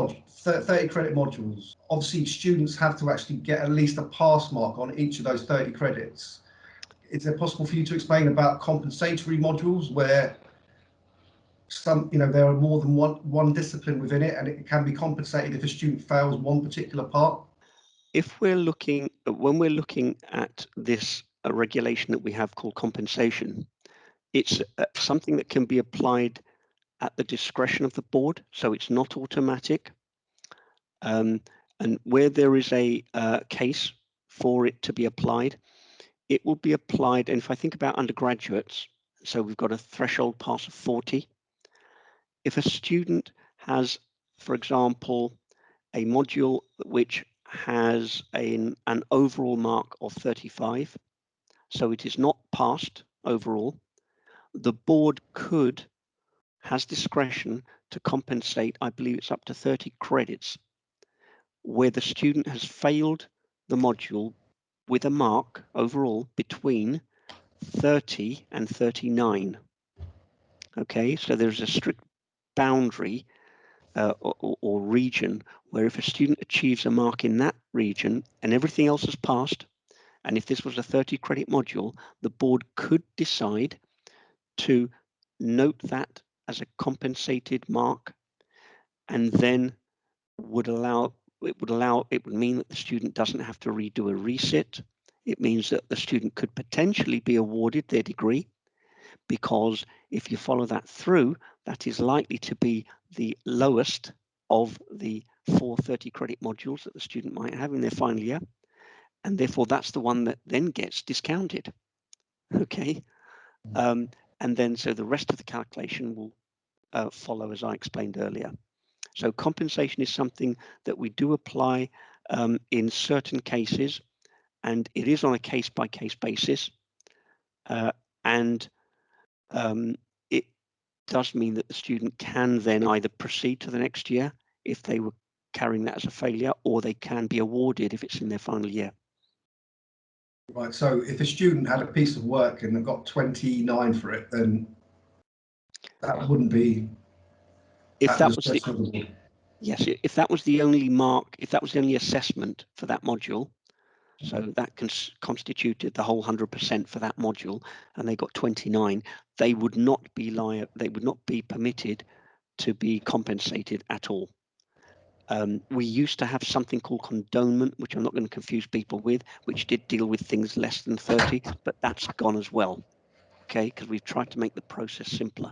30 credit modules. Obviously, students have to actually get at least a pass mark on each of those 30 credits. Is it possible for you to explain about compensatory modules where there are more than one discipline within it, and it can be compensated if a student fails one particular part? When we're looking at this regulation that we have called compensation, it's something that can be applied at the discretion of the board, so it's not automatic. And where there is a case for it to be applied, it will be applied. And if I think about undergraduates, so we've got a threshold pass of 40. If a student has, for example, a module which has an overall mark of 35, so it is not passed overall, the board has discretion to compensate, I believe it's up to 30 credits, where the student has failed the module with a mark overall between 30 and 39. Okay, so there's a strict boundary or region where if a student achieves a mark in that region and everything else has passed, and if this was a 30 credit module, the board could decide to note that as a compensated mark, and then it would mean that the student doesn't have to redo a resit. It means that the student could potentially be awarded their degree, because if you follow that through, that is likely to be the lowest of the 4 30 credit modules that the student might have in their final year, and therefore that's the one that then gets discounted. Okay, and then so the rest of the calculation will follow as I explained earlier. So compensation is something that we do apply in certain cases, and it is on a case-by-case basis, and it does mean that the student can then either proceed to the next year if they were carrying that as a failure, or they can be awarded if it's in their final year. Right, so if a student had a piece of work and got 29 for it, then that wouldn't be... If that was the... Yes, if that was the only mark, if that was the only assessment for that module, so that constituted the whole 100% for that module, and they got 29, they would not be permitted to be compensated at all. We used to have something called condonement, which I'm not going to confuse people with, which did deal with things less than 30, but that's gone as well. Okay, because we've tried to make the process simpler.